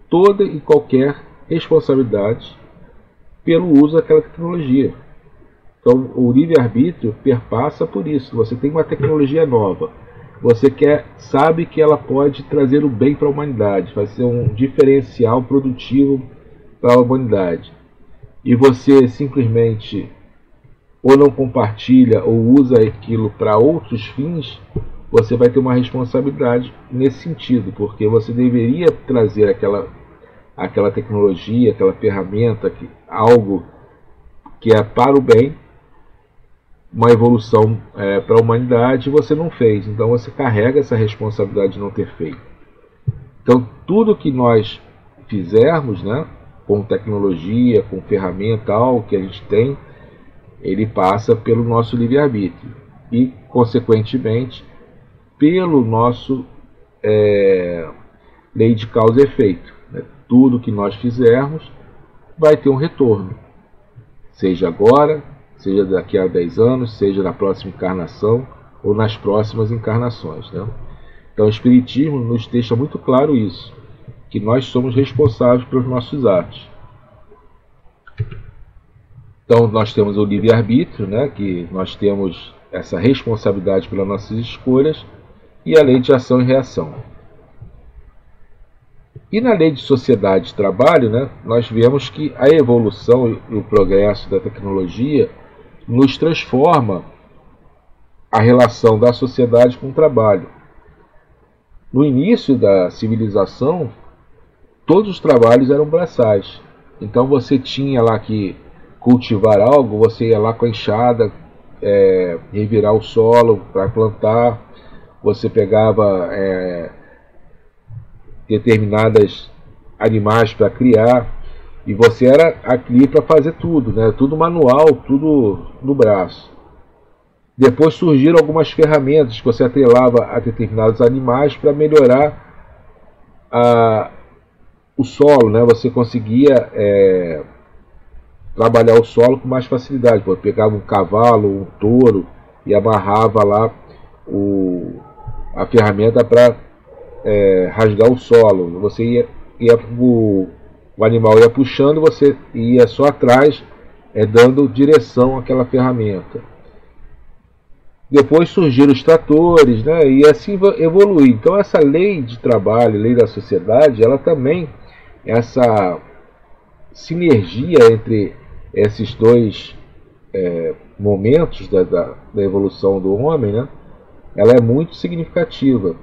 toda e qualquer responsabilidade pelo uso daquela tecnologia. Então o livre-arbítrio perpassa por isso. Você tem uma tecnologia nova, você sabe que ela pode trazer o bem para a humanidade, fazer um diferencial produtivo para a humanidade, e você simplesmente ou não compartilha ou usa aquilo para outros fins, você vai ter uma responsabilidade nesse sentido, porque você deveria trazer aquela tecnologia, aquela ferramenta, algo que é para o bem, uma evolução para a humanidade, você não fez. Então você carrega essa responsabilidade de não ter feito. Então tudo que nós fizermos, né, com tecnologia, com ferramenta, algo que a gente tem, ele passa pelo nosso livre-arbítrio e, consequentemente, pelo nosso lei de causa e efeito, né? Tudo que nós fizermos vai ter um retorno, seja agora, seja daqui a 10 anos, seja na próxima encarnação ou nas próximas encarnações, né? Então o Espiritismo nos deixa muito claro isso, que nós somos responsáveis pelos nossos atos. Então nós temos o livre-arbítrio, né, que nós temos essa responsabilidade pelas nossas escolhas, e a lei de ação e reação. E na lei de sociedade e trabalho, né, nós vemos que a evolução e o progresso da tecnologia nos transforma a relação da sociedade com o trabalho. No início da civilização, todos os trabalhos eram braçais. Então você tinha lá que cultivar algo, você ia lá com a enxada, revirar o solo para plantar, você pegava determinados animais para criar, e você era ali para fazer tudo, né? Tudo manual, tudo no braço. Depois surgiram algumas ferramentas que você atrelava a determinados animais para melhorar o solo, né? Você conseguia trabalhar o solo com mais facilidade. Você pegava um cavalo, um touro e amarrava lá a ferramenta para rasgar o solo. Você o animal ia puxando, você ia só atrás, dando direção àquela ferramenta. Depois surgiram os tratores, né? E assim evoluiu. Então essa lei de trabalho, lei da sociedade, ela também, essa sinergia entre esses dois momentos da evolução do homem, né? Ela é muito significativa,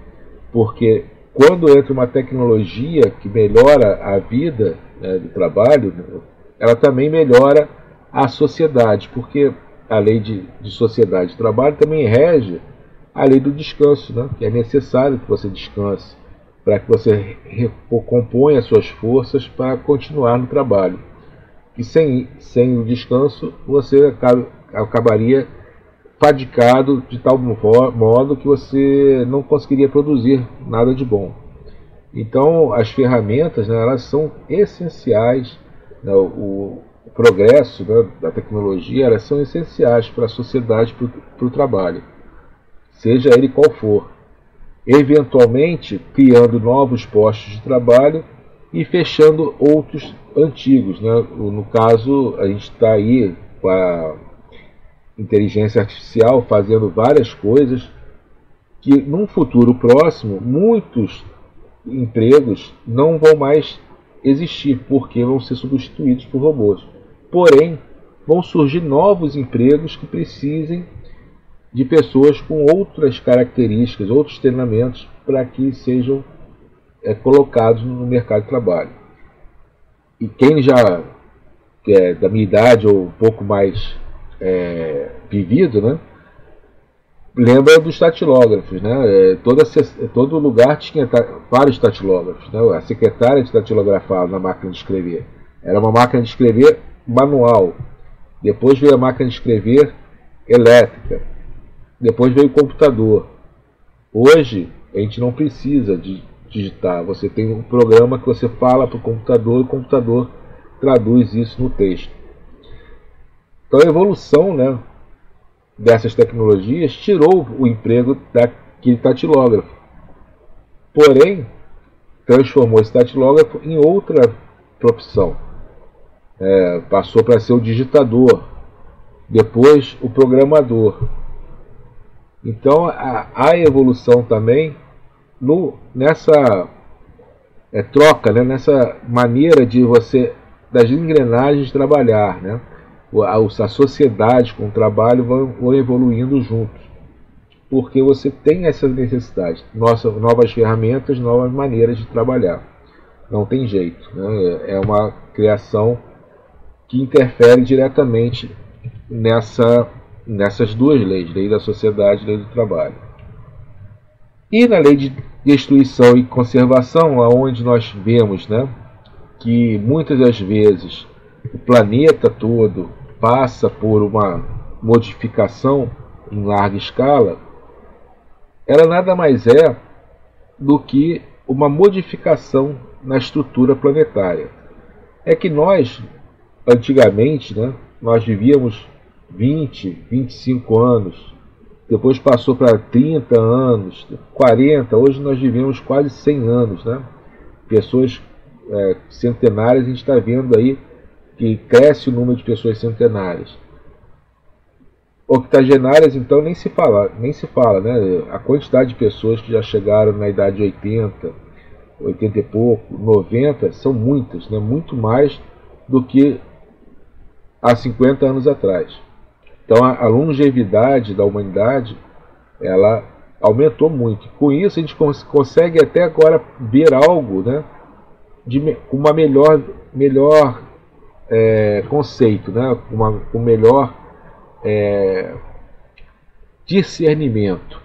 porque quando entra uma tecnologia que melhora a vida, né, do trabalho, ela também melhora a sociedade, porque a lei de sociedade e trabalho também rege a lei do descanso, né? Que é necessário que você descanse para que você recomponha as suas forças para continuar no trabalho. E sem o descanso você acabaria fadigado de tal modo que você não conseguiria produzir nada de bom. Então as ferramentas, né, elas são essenciais, né, o progresso, né, da tecnologia, elas são essenciais para a sociedade, para o trabalho, seja ele qual for, eventualmente criando novos postos de trabalho e fechando outros antigos, né? No caso, a gente está aí com a inteligência artificial fazendo várias coisas que num futuro próximo muitos empregos não vão mais existir, porque vão ser substituídos por robôs. Porém, vão surgir novos empregos que precisem de pessoas com outras características, outros treinamentos para que sejam colocados no mercado de trabalho. E quem já é da minha idade ou um pouco mais vivido, né, lembra dos datilógrafos, né? Todo lugar tinha vários datilógrafos, né? A secretária datilografava na máquina de escrever. Era uma máquina de escrever manual. Depois veio a máquina de escrever elétrica. Depois veio o computador. Hoje a gente não precisa de digitar. Você tem um programa que você fala para o computador e o computador traduz isso no texto. Então a evolução, né, dessas tecnologias tirou o emprego daquele datilógrafo. Porém, transformou esse datilógrafo em outra profissão. Passou para ser o digitador, depois o programador. Então a evolução também nessa troca, né, nessa maneira de das engrenagens de trabalhar, né? A sociedade com o trabalho vão evoluindo juntos, porque você tem essa necessidade, novas ferramentas, novas maneiras de trabalhar. Não tem jeito, né? É uma criação que interfere diretamente nessas duas leis, lei da sociedade e lei do trabalho. E na lei de destruição e conservação, onde nós vemos, né, que muitas das vezes o planeta todo passa por uma modificação em larga escala, ela nada mais é do que uma modificação na estrutura planetária. É que nós, antigamente, né, nós vivíamos 20, 25 anos, depois passou para 30 anos, 40, hoje nós vivemos quase 100 anos, né? Pessoas centenárias, a gente está vendo aí que cresce o número de pessoas centenárias. Octogenárias, então, nem se fala, né? A quantidade de pessoas que já chegaram na idade de 80, 80 e pouco, 90, são muitas, né? Muito mais do que há 50 anos atrás. Então a longevidade da humanidade, ela aumentou muito. Com isso a gente consegue até agora ver algo, né, com uma melhor conceito, né, com melhor discernimento,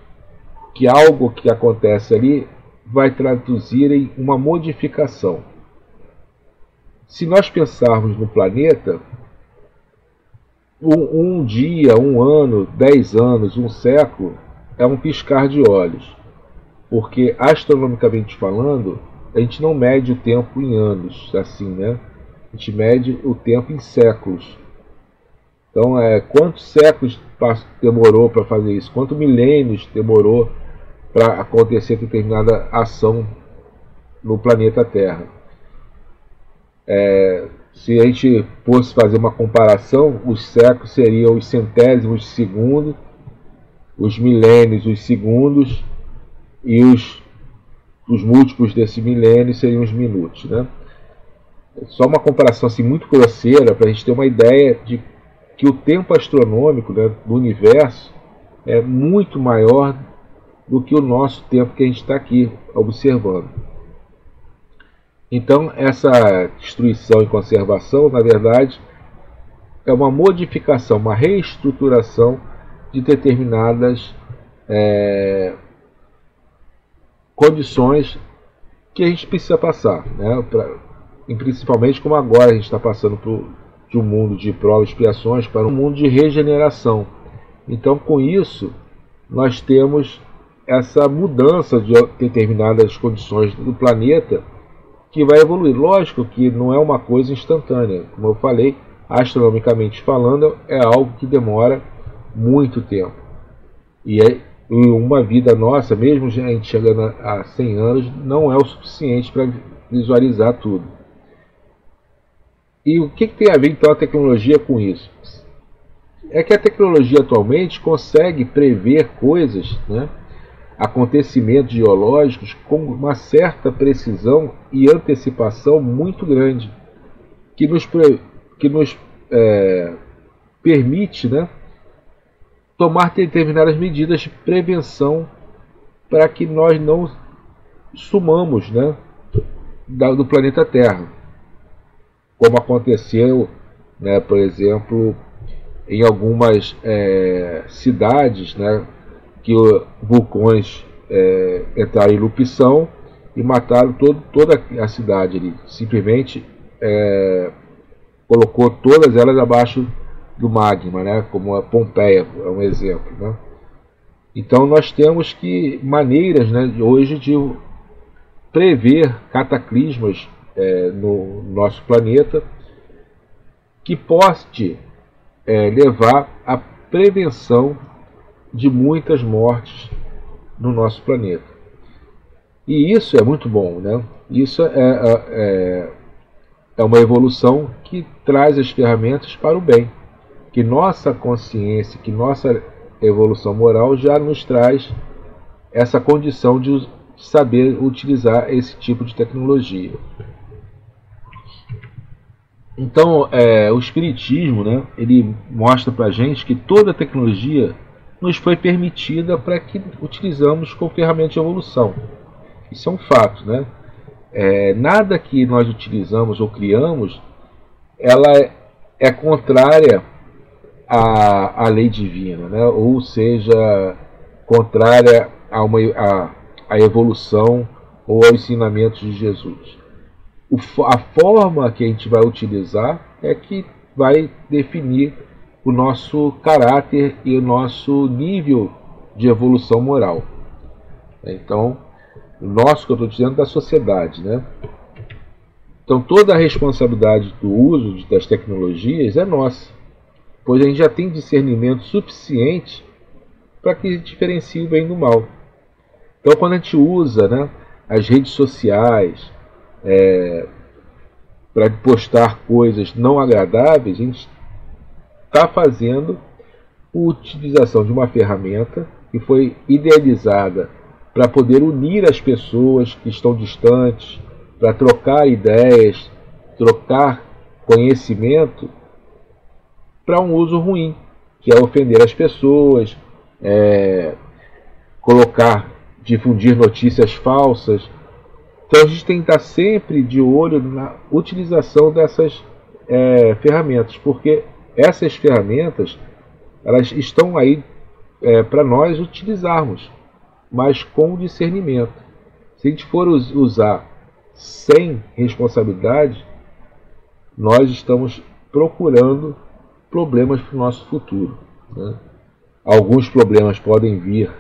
que algo que acontece ali vai traduzir em uma modificação. Se nós pensarmos no planeta, um dia, um ano, 10 anos, um século é um piscar de olhos, porque astronomicamente falando, a gente não mede o tempo em anos, assim, né? A gente mede o tempo em séculos. Então, quantos séculos demorou para fazer isso? Quantos milênios demorou para acontecer determinada ação no planeta Terra? Se a gente fosse fazer uma comparação, os séculos seriam os centésimos de segundo, os milênios, os segundos, e os múltiplos desse milênio seriam os minutos, né? Só uma comparação assim, muito grosseira, para a gente ter uma ideia de que o tempo astronômico, né, do universo é muito maior do que o nosso tempo que a gente está aqui observando. Então, essa destruição e conservação, na verdade, é uma modificação, uma reestruturação de determinadas condições que a gente precisa passar, né? E principalmente como agora a gente está passando de um mundo de provas e expiações para um mundo de regeneração. Então, com isso, nós temos essa mudança de determinadas condições do planeta que vai evoluir. Lógico que não é uma coisa instantânea. Como eu falei, astronomicamente falando, é algo que demora muito tempo. E uma vida nossa, mesmo a gente chegando a 100 anos, não é o suficiente para visualizar tudo. E o que tem a ver então a tecnologia com isso? É que a tecnologia atualmente consegue prever coisas, né, acontecimentos geológicos com uma certa precisão e antecipação muito grande, que nos permite, né, tomar determinadas medidas de prevenção para que nós não sumamos, né, do planeta Terra, como aconteceu, né, por exemplo, em algumas cidades, né, que vulcões entraram em erupção e mataram toda a cidade ali. Simplesmente colocou todas elas abaixo do magma, né? Como a Pompeia é um exemplo, né? Então nós temos maneiras, né, hoje de prever cataclismas no nosso planeta que pode levar à prevenção de muitas mortes no nosso planeta. E isso é muito bom, né? Isso é uma evolução que traz as ferramentas para o bem, que nossa consciência, que nossa evolução moral já nos traz essa condição de saber utilizar esse tipo de tecnologia. Então, o Espiritismo, né, ele mostra para a gente que toda a tecnologia nos foi permitida para que utilizamos como ferramenta de evolução. Isso é um fato, né? Nada que nós utilizamos ou criamos, ela é contrária à lei divina, né? Ou seja, contrária à evolução ou aos ensinamentos de Jesus. A forma que a gente vai utilizar é que vai definir o nosso caráter e o nosso nível de evolução moral. Então, nosso, que eu estou dizendo, da sociedade, né? Então, toda a responsabilidade do uso das tecnologias é nossa, pois a gente já tem discernimento suficiente para que diferencie o bem do mal. Então, quando a gente usa, né, as redes sociais para postar coisas não agradáveis, a gente está fazendo a utilização de uma ferramenta que foi idealizada para poder unir as pessoas que estão distantes, para trocar ideias, trocar conhecimento, para um uso ruim, que é ofender as pessoas, difundir notícias falsas. Então a gente tem que estar sempre de olho na utilização dessas ferramentas, porque essas ferramentas elas estão aí para nós utilizarmos, mas com discernimento. Se a gente for usar sem responsabilidade, nós estamos procurando problemas para o nosso futuro, né? Alguns problemas podem vir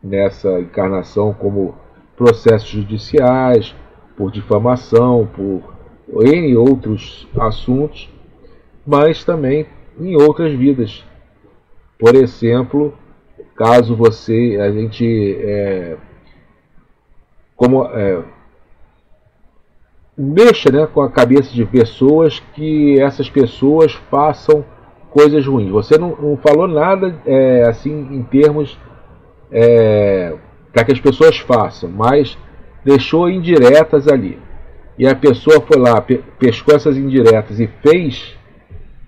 nessa encarnação como processos judiciais, por difamação, por N outros assuntos, mas também em outras vidas. Por exemplo, caso mexa, né, com a cabeça de pessoas, que essas pessoas façam coisas ruins. Você não falou nada assim em termos para que as pessoas façam, mas deixou indiretas ali. E a pessoa foi lá, pescou essas indiretas e fez.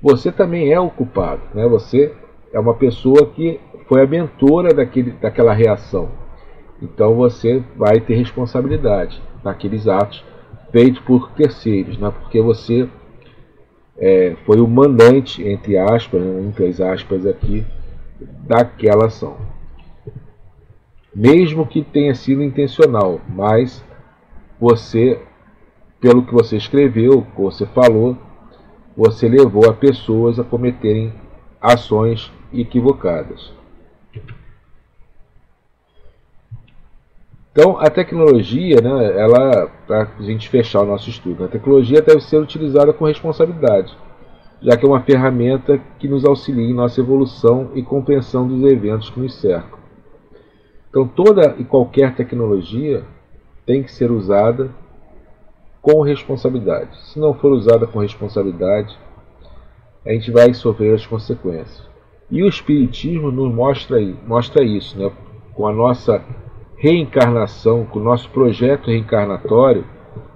Você também é o culpado, né? Você é uma pessoa que foi a mentora daquela reação. Então você vai ter responsabilidade naqueles atos feitos por terceiros, né? Porque você foi o mandante, entre aspas, muitas aspas aqui, daquela ação. Mesmo que tenha sido intencional, mas você, pelo que você escreveu, que você falou, você levou a pessoas a cometerem ações equivocadas. Então, a tecnologia, né, para a gente fechar o nosso estudo, a tecnologia deve ser utilizada com responsabilidade, já que é uma ferramenta que nos auxilia em nossa evolução e compreensão dos eventos que nos cercam. Então, toda e qualquer tecnologia tem que ser usada com responsabilidade. Se não for usada com responsabilidade, a gente vai sofrer as consequências. E o Espiritismo nos mostra isso, né? Com a nossa reencarnação, com o nosso projeto reencarnatório,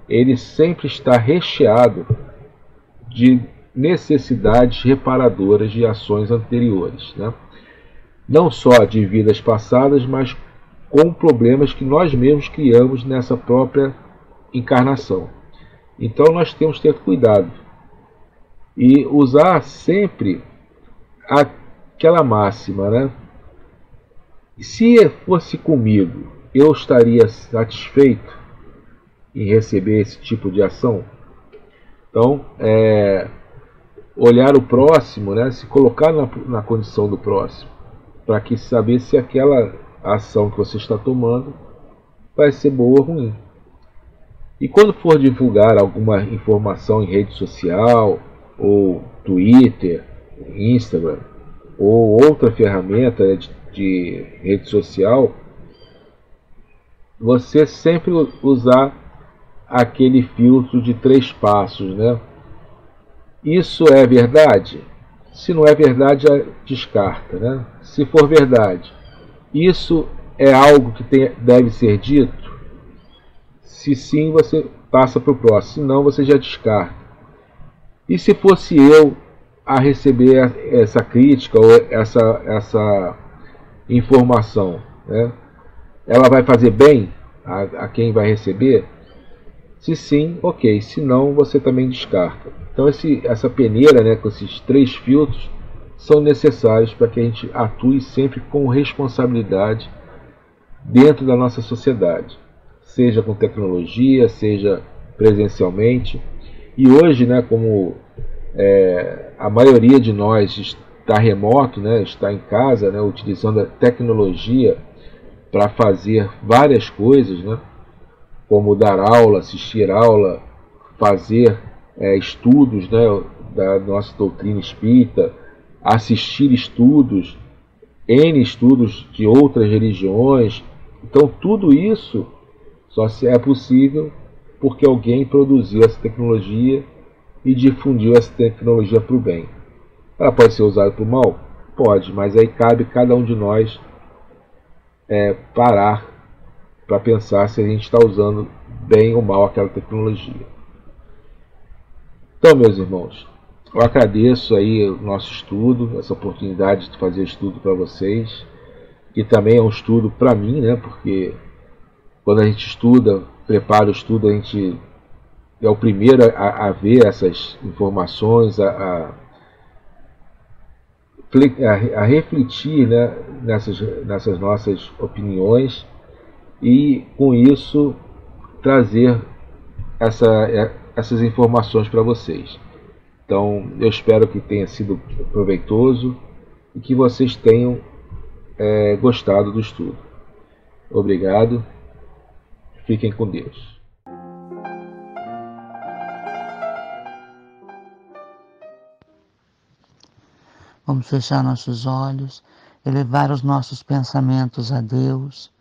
ele sempre está recheado de necessidades reparadoras de ações anteriores, né? Não só de vidas passadas, mas com problemas que nós mesmos criamos nessa própria encarnação. Então nós temos que ter cuidado e usar sempre aquela máxima, né? Se fosse comigo, eu estaria satisfeito em receber esse tipo de ação? Então, olhar o próximo, né? Se colocar na condição do próximo, para que saber se aquela ação que você está tomando vai ser boa ou ruim. E quando for divulgar alguma informação em rede social, ou Twitter, Instagram, ou outra ferramenta de rede social, você sempre usar aquele filtro de 3 passos, né? Isso é verdade? Se não é verdade, já descarta, né? Se for verdade, isso é algo que deve ser dito? Se sim, você passa para o próximo. Se não, você já descarta. E se fosse eu a receber essa crítica ou essa informação, né? Ela vai fazer bem a quem vai receber? Se sim, ok. Se não, você também descarta. Então essa peneira, né, com esses 3 filtros são necessários para que a gente atue sempre com responsabilidade dentro da nossa sociedade, seja com tecnologia, seja presencialmente. E hoje, né, como a maioria de nós está remoto, né, está em casa, né, utilizando a tecnologia para fazer várias coisas, né, como dar aula, assistir aula, fazer estudos, né, da nossa doutrina espírita, assistir estudos, N estudos de outras religiões. Então tudo isso só é possível porque alguém produziu essa tecnologia e difundiu essa tecnologia para o bem. Ela pode ser usada para o mal? Pode, mas aí cabe cada um de nós parar para pensar se a gente está usando bem ou mal aquela tecnologia. Então, meus irmãos, eu agradeço aí o nosso estudo, essa oportunidade de fazer estudo para vocês, que também é um estudo para mim, né? Porque quando a gente estuda, prepara o estudo, a gente é o primeiro a ver essas informações, a refletir, né, nessas nossas opiniões e, com isso, trazer essas informações para vocês. Então, eu espero que tenha sido proveitoso e que vocês tenham gostado do estudo. Obrigado. Fiquem com Deus. Vamos fechar nossos olhos, elevar os nossos pensamentos a Deus,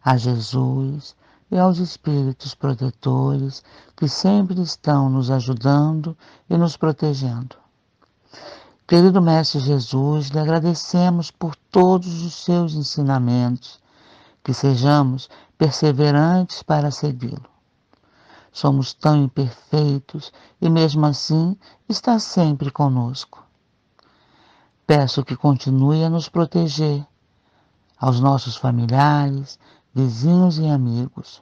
a Jesus e aos Espíritos protetores que sempre estão nos ajudando e nos protegendo. Querido Mestre Jesus, lhe agradecemos por todos os seus ensinamentos, que sejamos perseverantes para segui-lo. Somos tão imperfeitos e mesmo assim está sempre conosco. Peço que continue a nos proteger, aos nossos familiares, vizinhos e amigos,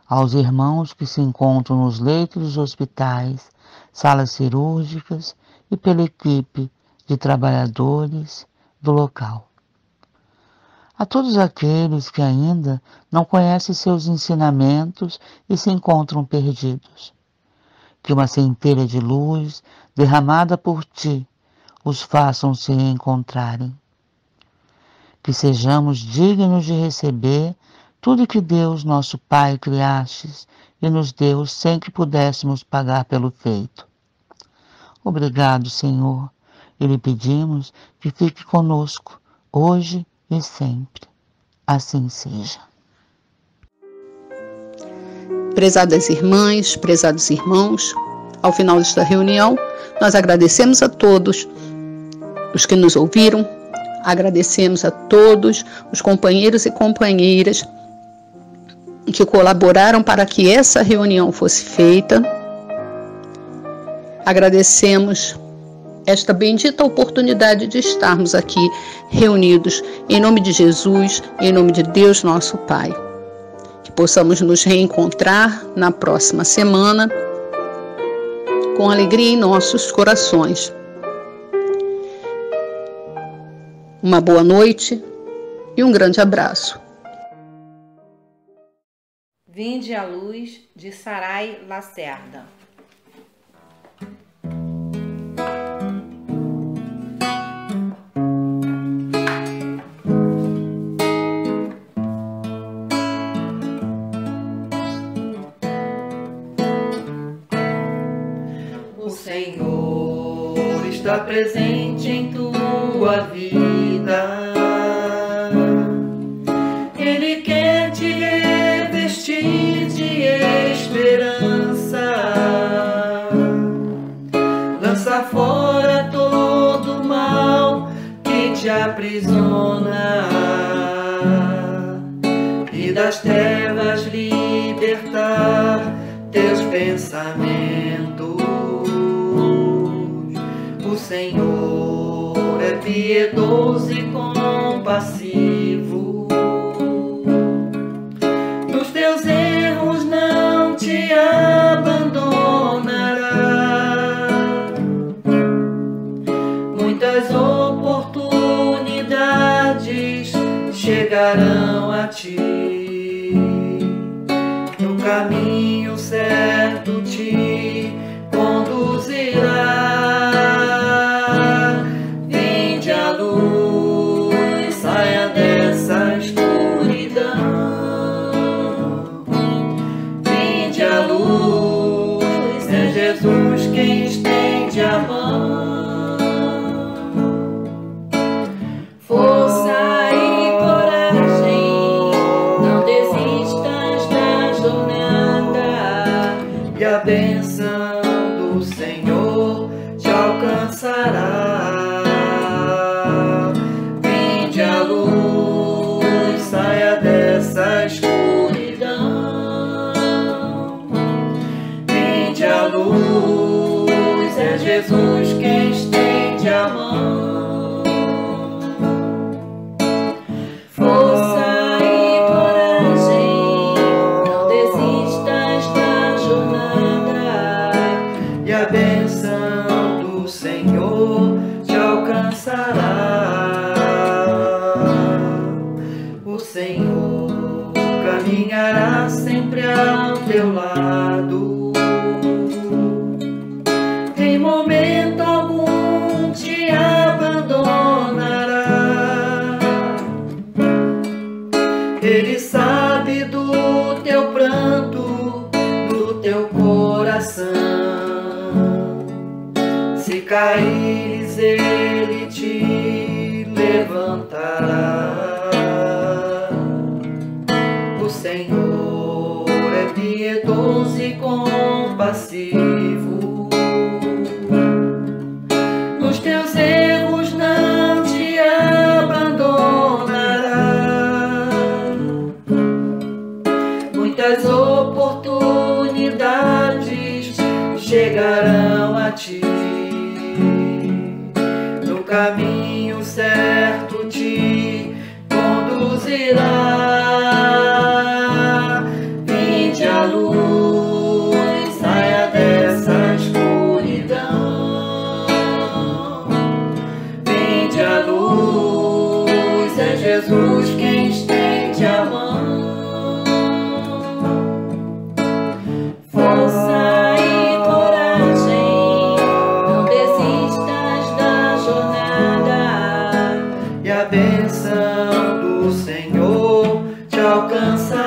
aos irmãos que se encontram nos leitos dos hospitais, salas cirúrgicas e pela equipe de trabalhadores do local. A todos aqueles que ainda não conhecem seus ensinamentos e se encontram perdidos, que uma centelha de luz derramada por ti os façam se encontrarem. Que sejamos dignos de receber tudo que Deus, nosso Pai, criastes e nos deu sem que pudéssemos pagar pelo feito. Obrigado, Senhor, e lhe pedimos que fique conosco, hoje e sempre. Assim seja. Prezadas irmãs, prezados irmãos, ao final desta reunião, nós agradecemos a todos os que nos ouviram, agradecemos a todos os companheiros e companheiras que colaboraram para que essa reunião fosse feita. Agradecemos esta bendita oportunidade de estarmos aqui reunidos em nome de Jesus, em nome de Deus nosso Pai. Que possamos nos reencontrar na próxima semana com alegria em nossos corações. Uma boa noite e um grande abraço. Vinde à luz de Sarai Lacerda. O Senhor está presente em tua vida. Ele quer te revestir de esperança. Lança fora todo o mal que te aprisiona e das trevas libertar teus pensamentos. O Senhor é piedoso e compassivo. Nos teus erros não te abandonará. Muitas oportunidades chegarão a ti. No caminho certo te conduzirá. Jesus quem estende a mão. Força e coragem, não desistas da jornada. E a bênção do Senhor alcançará. O Senhor caminhará sempre ao teu lado, em momento algum te abandonará. Ele sabe do teu pranto, do teu coração. Se caíres, ele te levantará. O Senhor é piedoso e compassivo, nos teus erros não te abandonará. Muitas oportunidades chegarão a ti, no caminho certo te conduzirá. Vinde a luz, saia dessa escuridão. Vinde a luz, é Jesus quem estende a mão. Força e coragem, não desistas da jornada, e a bênção do Senhor te alcançará.